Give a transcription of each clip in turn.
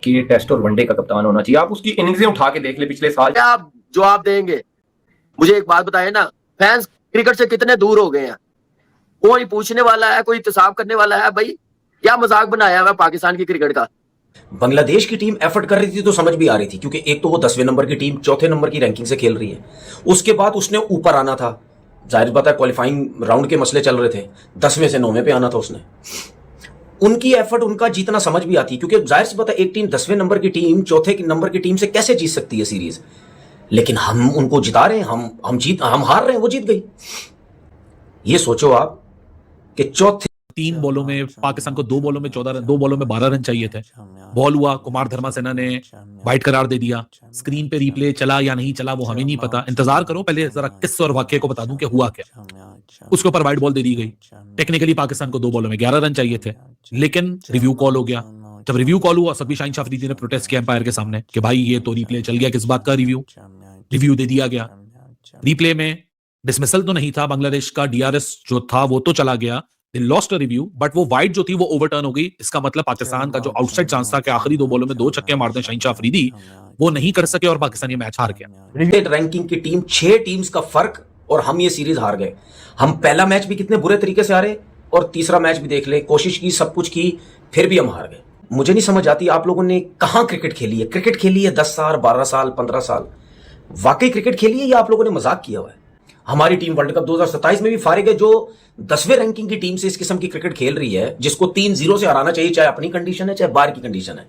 कि टेस्ट और वनडे का कप्तान होना चाहिए। आप उसकी इनिंग्सें उठा के देख ले पिछले साल। क्या आप जवाब देंगे? मुझे एक बात बताएं ना, फैंस क्रिकेट से कितने दूर हो गए हैं? कोई पूछने वाला है, कोई इंतजाम करने वाला है? भाई क्या मजाक बनाया हुआ पाकिस्तान की क्रिकेट का। बांग्लादेश की टीम एफर्ट कर रही थी तो समझ भी आ रही थी, क्योंकि एक तो वो 10वें नंबर की टीम 4थे नंबर की रैंकिंग से खेल रही है। उसके बाद उसने ऊपर आना था, जाहिर बात है क्वालिफाइंग राउंड के मसले चल रहे थे, 10वें से 9वें पे आना था उसने। उनकी एफर्ट उनका जीतना समझ भी आती है, क्योंकि जाहिर सी बात है एक टीम 10वें नंबर की टीम 4थे नंबर की टीम से कैसे जीत सकती है सीरीज। लेकिन हम उनको जिता रहे हैं, हम हार रहे हैं, वो जीत गई। ये सोचो आप कि चौथे 3 बॉलों में पाकिस्तान को 2 बॉलों में 14 रन, 2 बॉलों में 12 रन चाहिए थे। बॉल हुआ, कुमार धर्मासेना ने वाइड करार दे दिया। स्क्रीन पे रिप्ले चला या नहीं चला वो हमें नहीं पता, इंतजार करो, पहले जरा किस्से और वाक्य को बता दूं कि हुआ क्या। उसके ऊपर वाइड बॉल दे दी गई। टेक्निकली पाकिस्तान को 2 बॉलों में 11 रन चाहिए थे, लेकिन रिव्यू कॉल हो गया। जब रिव्यू कॉल हुआ, सभी शाहीन शाह अफरीदी ने प्रोटेस्ट किया एम्पायर के सामने कि भाई ये तो रिप्ले चल गया, किस बात का रिव्यू दे दिया गया। रिप्ले में डिसमिसल तो नहीं था, बांग्लादेश का डीआरएस जो था वो तो चला गया, they lost a review, but वो वाइड जो थी वो ओवरटर्न हो गई। इसका मतलब पाकिस्तान का जो आउटसाइड चांस था कि आखिरी 2 बॉलों में 2 छक्के मार दें शाहीन शाह अफरीदी, वो नहीं कर सके और पाकिस्तान ये मैच हार गया। रैंकिंग की टीम 6 टीम्स का फर्क, और हम ये सीरीज हार गए। हम पहला मैच भी कितने बुरे तरीके से हारे, और तीसरा मैच भी देख ले, कोशिश की, सब कुछ की, फिर भी हम हार गए। मुझे नहीं समझ आती आप लोगों ने कहां क्रिकेट खेली है। क्रिकेट खेली है 10 साल, 12 साल, 15 साल, वाकई क्रिकेट खेली है या आप लोगों ने मजाक किया हुआ है। हमारी टीम वर्ल्ड कप 2027 में भी फारिग है, जो 10वें रैंकिंग की टीम से इस किस्म की क्रिकेट खेल रही है, जिसको 3-0 से हराना चाहिए, चाहे अपनी कंडीशन है चाहे बाहर की कंडीशन है।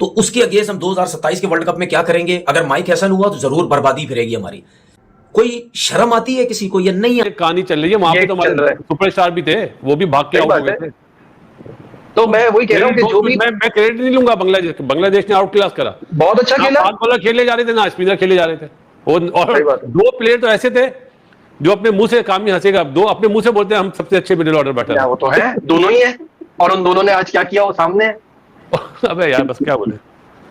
तो उसके अगेंस्ट हम 2027 के वर्ल्ड कप में क्या करेंगे? अगर माइक हैसन हुआ तो जरूर बर्बादी फिरेगी हमारी। कोई शर्म आती है किसी को? ये नहीं है। कहानी चल रही है, वहां पे तो हमारे सुपरस्टार भी थे, वो भी भाग के आउट हो गए थे। तो मैं वही कह रहा हूँ कि जो भी मैं क्रेडिट नहीं लूंगा बांग्लादेश ने आउट क्लास करा, बहुत अच्छा खेला। फास्ट बॉलर खेले जा रहे थे ना स्पिनर खेले जा रहे थे, और 2 प्लेयर तो ऐसे थे जो अपने मुंह से काम नहीं हंसेगा, 2 अपने मुंह से बोलते हैं हम सबसे अच्छे मिडिल ऑर्डर बैटर। वो तो है, दोनों ही है, और उन दोनों ने आज क्या किया वो सामने है। अबे यार बस क्या बोले।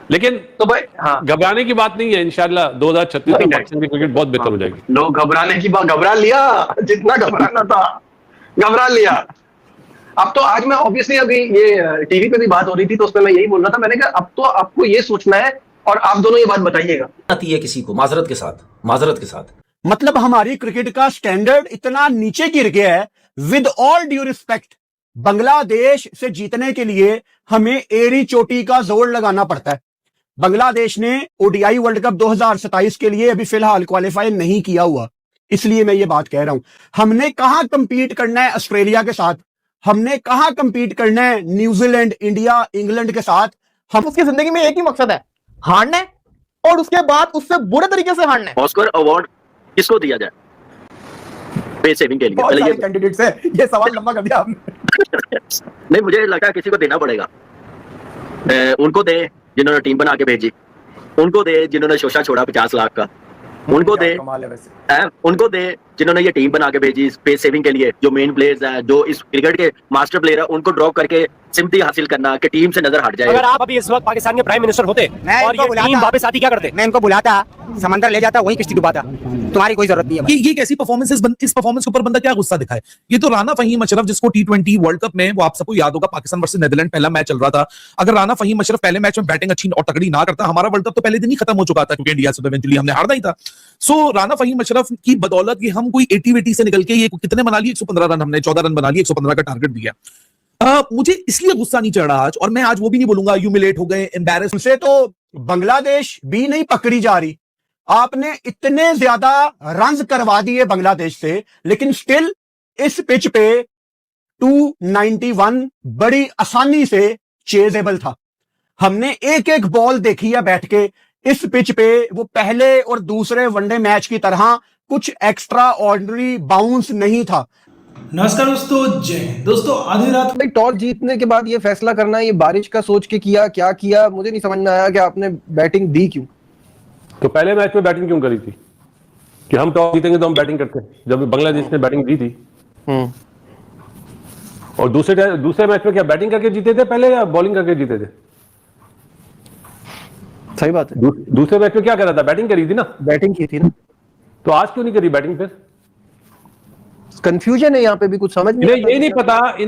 लेकिन तो भाई हाँ, घबराने की बात नहीं है, इंशाल्लाह 2036 तक पाकिस्तान की क्रिकेट बहुत बेहतर हो जाएगी। लोग घबराने की बात, घबरा लिया जितना घबराना था, घबरा लिया। अब तो आज मैं ऑब्वियसली अभी ये टीवी पे भी बात हो रही थी तो उसमें मैं यही बोल रहा था, मैंने कहा अब तो आपको ये सोचना है और आप दोनों ये बात बताइएगा। आती है किसी को माजरत के साथ। मतलब हमारी क्रिकेट का स्टैंडर्ड इतना नीचे गिर गया है। With all due respect, Bangladesh से जीतने के लिए हमें एड़ी चोटी का जोर लगाना पड़ता है। बांग्लादेश ने ओडीआई वर्ल्ड कप 2027 के लिए अभी फिलहाल क्वालिफाई नहीं किया हुआ, इसलिए मैं ये बात कह रहा हूं। हमने कहां कंपीट करना है ऑस्ट्रेलिया के साथ, हमने कहां कंपीट करना है न्यूजीलैंड, इंडिया, इंग्लैंड के साथ। हम उसकी जिंदगी में एक ही मकसद है, हारना है, और उसके बाद उससे बुरे तरीके से हारना है। ऑस्कर अवार्ड किसको दिया जाए पे सेविंग के लिए? बहुत सारे कैंडिडेट्स है, ये सवाल लंबा कर दिया आपने। नहीं, मुझे लगा किसी को देना पड़ेगा। उनको दे जिन्होंने टीम बना के भेजी, उनको दे जिन्होंने शोषा छोड़ा 50 लाख का, उनको दे जिन्होंने ये टीम बना के भेजी स्पेस सेविंग के लिए, जो मेन प्लेयर्स हैं, जो इस क्रिकेट के मास्टर प्लेयर है, उनको ड्रॉप करके सिंपैथी हासिल करना कि टीम से नजर हट जाए। अगर आप अभी इस वक्त पाकिस्तान के प्राइम मिनिस्टर होते और ये टीम वापस आती, क्या करते? मैं इनको बुलाता, समंदर ले जाता, वहीं किश्ती डुबाता। तुम्हारी कोई जरूरत नहीं है। ये कैसी परफॉर्मेंस, इस परफॉर्मेंस के ऊपर बंदा क्या गुस्सा दिखाए? ये तो राना फहीम अशरफ, जिसको T20 वर्ल्ड कप में, वो आप सबको याद होगा, पाकिस्तान वर्सेस नीदरलैंड पहला मैच चल रहा था। अगर राना फहीम अशरफ पहले मैच में बैटिंग अच्छी और तगड़ी ना करता, हमारा वर्ल्ड कप तो पहले दिन ही खत्म हो चुका था, क्योंकि इंडिया से तो इवेंचुअली हमने हारना ही था। सो राना फहीम अशरफ की बदौलत ये हम कोई 80 से निकल के ये कितने बना लिए, 115 रन, हमने 14 रन बना लिए, 115 का टारगेट दिया। मुझे इसलिए गुस्सा नहीं चढ़ रहा आज, और मैं आज वो भी नहीं बोलूंगा ह्यूमिलेट हो गए, एम्बैरेस से तो बांग्लादेश भी नहीं पकड़ी जा रही। आपने इतने ज्यादा रन करवा दिए बांग्लादेश से, लेकिन स्टिल इस पिच पे 291 बड़ी आसानी से चेजेबल था। हमने एक एक बॉल देखी है बैठ के इस पिच पे, वो पहले और दूसरे वनडे मैच की तरह कुछ एक्स्ट्रा ऑर्डिनरी बाउंस नहीं था। नमस्कार दोस्तों, जय हिंद। दोस्तों आधी रात भाई टॉस जीतने के बाद ये फैसला करना, ये बारिश का सोच के किया, क्या किया मुझे नहीं समझ में आया कि आपने बैटिंग दी क्यों? तो पहले मैच में बैटिंग क्यों करी थी कि हम टॉस जीतेंगे तो हम बैटिंग करते हैं, जब बांग्लादेश ने बैटिंग दी थी। और दूसरे मैच में क्या बैटिंग करके जीते थे पहले या बॉलिंग करके जीते थे? सही बात है। दूसरे मैच में क्या करा था? बैटिंग करी थी ना, बैटिंग की थी ना। तो आज क्यों नहीं करी बैटिंग फिर? कंफ्यूजन है यहाँ पे भी, कुछ समझ नहीं इन्हें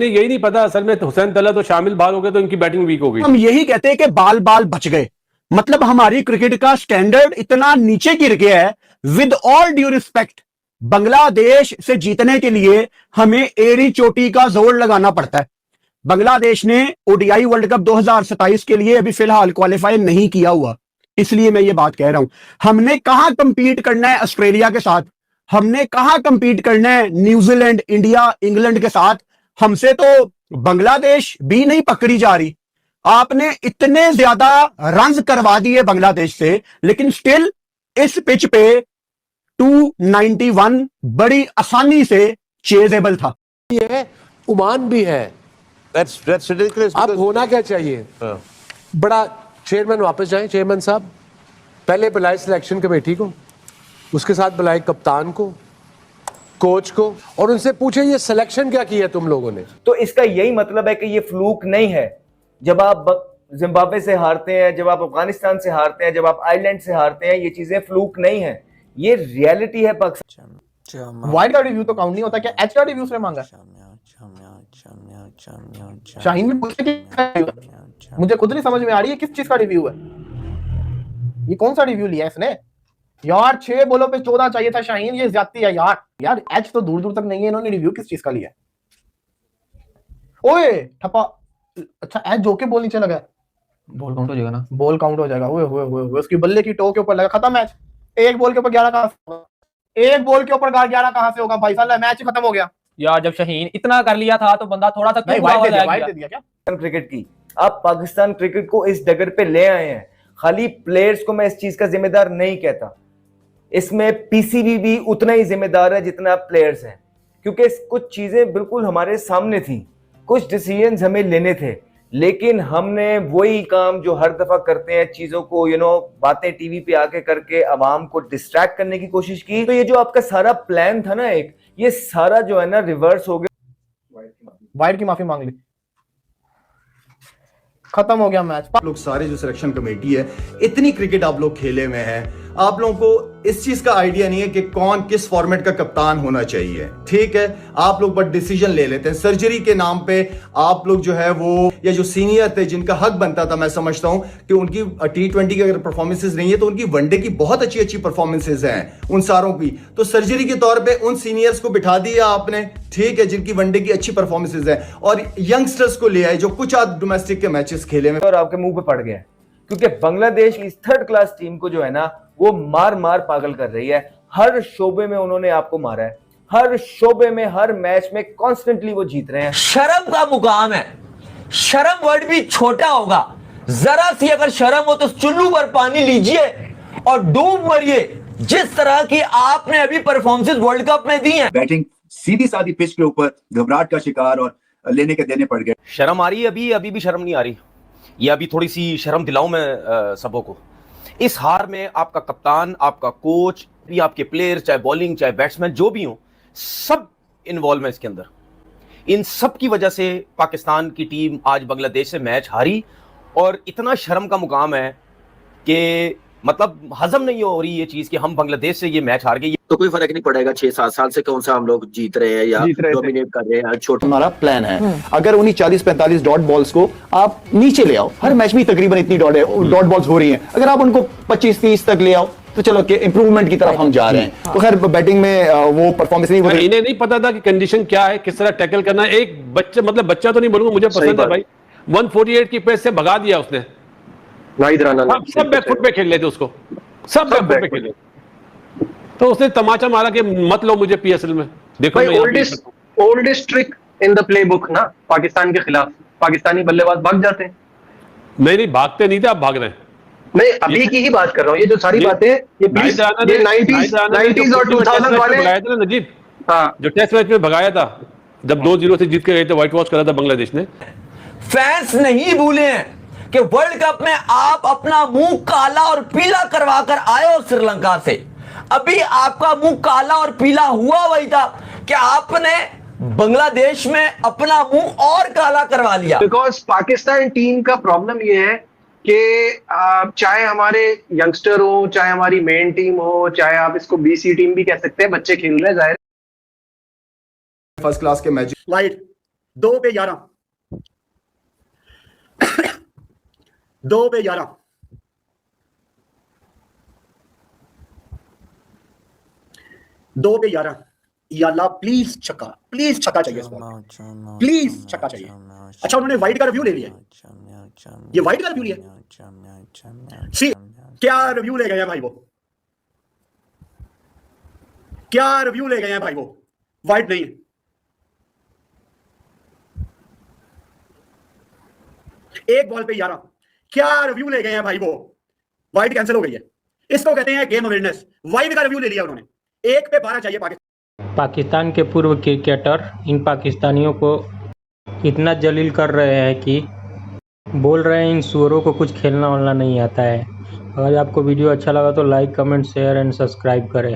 यही नहीं पता असल में हुसैन तलत तो शामिल बाहर हो गए तो इनकी बैटिंग वीक हो गई। हम यही कहते हैं कि बाल बाल बच गए, मतलब हमारी क्रिकेट का स्टैंडर्ड इतना नीचे गिर गया है। With all due respect, Bangladesh से जीतने के लिए हमें एड़ी चोटी का जोर लगाना पड़ता है। बांग्लादेश ने ओडीआई वर्ल्ड कप 2027 के लिए अभी फिलहाल क्वालिफाई नहीं किया हुआ, इसलिए मैं ये बात कह रहा हूं। हमने कहां कंपीट करना है ऑस्ट्रेलिया के साथ, हमने कहां कंपीट करना है न्यूजीलैंड, इंडिया, इंग्लैंड के साथ। हमसे तो बांग्लादेश भी नहीं पकड़ी जा रही। आपने इतने ज्यादा रन करवा दिए बांग्लादेश से, लेकिन स्टिल इस पिच पे 291 बड़ी आसानी से चेजेबल था। ये ओमान भी है। अब होना क्या चाहिए? बड़ा चेयरमैन वापस जाएं, चेयरमैन साहब पहले बुलाए सिलेक्शन कमेटी को, उसके साथ बुलाए कप्तान को, कोच को, और उनसे पूछे ये सिलेक्शन क्या किया तुम लोगों ने। तो इसका यही मतलब है कि ये फ्लूक नहीं है। जब आप जिम्बाब्वे से हारते हैं, जब आप अफगानिस्तान से हारते हैं, जब आप आयरलैंड से हारते हैं, ये चीजें फ्लूक नहीं है, ये रियलिटी है पाकिस्तान। वाइड का रिव्यू तो काउंट नहीं होता क्या? एच का रिव्यू उसने मांगा। शाहीन भी पूछे कि मुझे खुद नहीं समझ में आ रही है किस चीज का रिव्यू है, ये कौन सा रिव्यू लिया इसने यार? 6 बॉलों पे 14 चाहिए था शाहीन, ये ज्यादती है यार एच तो दूर दूर तक नहीं है, इन्होंने रिव्यू किस चीज का लिया? ओए ठप्पा, अच्छा एच जो के बॉल नीचे लगा, बॉल काउंट हो जाएगा ना? बॉल काउंट हो जाएगा। ओए उसकी बल्ले की टो के ऊपर लगा, खत्म मैच। एक बॉल के ऊपर 11 कहां से होगा? एक बॉल के ऊपर 11 कहां से होगा भाई साहब? मैच खत्म हो गया यार। जब शाहीन इतना कर लिया था तो बंदा थोड़ा सा वाइड दे दिया क्या क्रिकेट की? आप पाकिस्तान क्रिकेट को इस डगर पे ले आए हैं। खाली प्लेयर्स को मैं इस चीज का जिम्मेदार नहीं कहता, इसमें पीसीबी भी उतना ही जिम्मेदार है जितना प्लेयर्स हैं, क्योंकि कुछ चीजें बिल्कुल हमारे सामने थी, कुछ डिसीजंस हमें लेने थे, लेकिन हमने वही काम जो हर दफा करते हैं, चीजों को बातें टीवी पे आके करके आवाम को डिस्ट्रैक्ट करने की कोशिश की। तो ये जो आपका सारा प्लान था ना, एक ये सारा जो है ना रिवर्स हो गया। वाइड की माफी मांग ली, खत्म हो गया मैच। लोग सारे जो सिलेक्शन कमेटी है, इतनी क्रिकेट आप लोग खेले में है, आप लोगों को इस चीज का आइडिया नहीं है कि कौन किस फॉर्मेट का कप्तान होना चाहिए। ठीक है, आप लोग बट डिसीजन ले लेते हैं सर्जरी के नाम पे। आप लोग जो है वो, या जो सीनियर थे जिनका हक बनता था, मैं समझता हूं कि उनकी T20 की अगर परफॉर्मेंसेज नहीं है तो उनकी वनडे की बहुत अच्छी अच्छी परफॉर्मेंसेज हैं उन सारों की, तो सर्जरी के तौर पर उन सीनियर्स को बिठा दिया आपने, ठीक है, जिनकी वनडे की अच्छी परफॉर्मेंसेज है, और यंगस्टर्स को ले आए जो कुछ आज डोमेस्टिक के मैचेस खेले में। और आपके मुंह पे पड़ गया, क्योंकि बांग्लादेश की थर्ड क्लास टीम को जो है ना वो मार मार पागल कर रही है। हर शोबे में उन्होंने आपको मारा है, हर शोबे में, हर मैच में कॉन्स्टेंटली वो जीत रहे हैं। शर्म का मुकाम है, शर्म वर्ड भी छोटा होगा, जरा सी अगर शर्म हो तो चुल्लू पर पानी लीजिए और डूब मरिए, जिस तरह की आपने अभी परफॉर्मेंसेस वर्ल्ड कप में दी है। बैटिंग सीधी सादी पिच के ऊपर घबराहट का शिकार और लेने के देने पड़ गए। शर्म आ रही है? अभी भी शर्म नहीं आ रही, ये अभी थोड़ी सी शर्म दिलाऊं मैं सबों को। इस हार में आपका कप्तान, आपका कोच, भी आपके प्लेयर, चाहे बॉलिंग चाहे बैट्समैन जो भी हो, सब इन्वॉल्व है इसके अंदर। इन सब की वजह से पाकिस्तान की टीम आज बांग्लादेश से मैच हारी, और इतना शर्म का मुकाम है कि मतलब हजम नहीं हो रही ये चीज कि हम बांग्लादेश से ये मैच हार गए। तो कोई फर्क नहीं पड़ेगा 6-7 साल से कौन सा हम लोग जीत रहे हैं या डोमिनेट कर रहे हैं। छोटा हमारा प्लान है, अगर उन्हीं 40-45 डॉट बॉल्स को आप नीचे ले आओ, हर मैच में तकरीबन इतनी डॉट बॉल्स हो रही हैं, अगर आप उनको 25-30 तक ले आओ तो चलो कि इंप्रूवमेंट की तरफ हम जा रहे हैं। तो खैर बैटिंग में वो परफॉर्मेंस नहीं, इन्हें नहीं पता था कि कंडीशन क्या है, किस तरह टैकल करना है। एक बच्चा, मतलब बच्चा तो नहीं बोलूंगा, मुझे पसंद है भाई, 148 की पेस से भगा दिया उसने, सब बैकफुट पे खेल लेते उसको, सब बैकफुट पे खेले, तो उसने तमाचा मारा कि मत लो मुझे पीएसएल में। देखो oldest trick in the playbook ना, पाकिस्तान के खिलाफ पाकिस्तानी बल्लेबाज भाग जाते हैं। नहीं भागते नहीं थे, आप भाग रहे हैं। मैं अभी की ही बात कर रहा हूँ, ये जो सारी बातें ये 90s और 2000 वाले भगाया था ना नजीब, हाँ, जो टेस्ट मैच में भगाया था जब 2-0 से जीत के गए थे, व्हाइट वॉश करा था बांग्लादेश ने। फैंस नहीं भूले हैं कि वर्ल्ड कप में आप अपना मुंह काला और पीला करवा कर आए हो श्रीलंका से। अभी आपका मुंह काला और पीला हुआ वही था कि आपने बांग्लादेश में अपना मुंह और काला करवा लिया। बिकॉज पाकिस्तान टीम का प्रॉब्लम ये है कि चाहे हमारे यंगस्टर हो, चाहे हमारी मेन टीम हो, चाहे आप इसको बीसी टीम भी कह सकते हैं, बच्चे खेल रहे हैं, जाहिर फर्स्ट क्लास के मैच। वाइड 2 पे 11 2 पे 11 2 पे 11 या अल्लाह प्लीज छक्का चाहिए इस बॉल, प्लीज छक्का चाहिए। अच्छा उन्होंने वाइड का रिव्यू ले लिया, ये वाइड का रिव्यू लिया। सी क्या रिव्यू ले गए हैं भाई वो, क्या रिव्यू ले गए हैं भाई वो, वाइड नहीं है। एक बॉल पे 11 क्या रिव्यू ले गए हैं भाई वो, वाइड कैंसिल हो गई है। इसको कहते हैं गेम अवेयरनेस। वाइड का रिव्यू ले लिया उन्होंने, 1 पे 12 चाहिए पाकिस्तान के पूर्व क्रिकेटर इन पाकिस्तानियों को इतना जलील कर रहे हैं कि बोल रहे हैं इन सुअरों को कुछ खेलना वलना नहीं आता है। अगर आपको वीडियो अच्छा लगा तो like comment share and subscribe करें।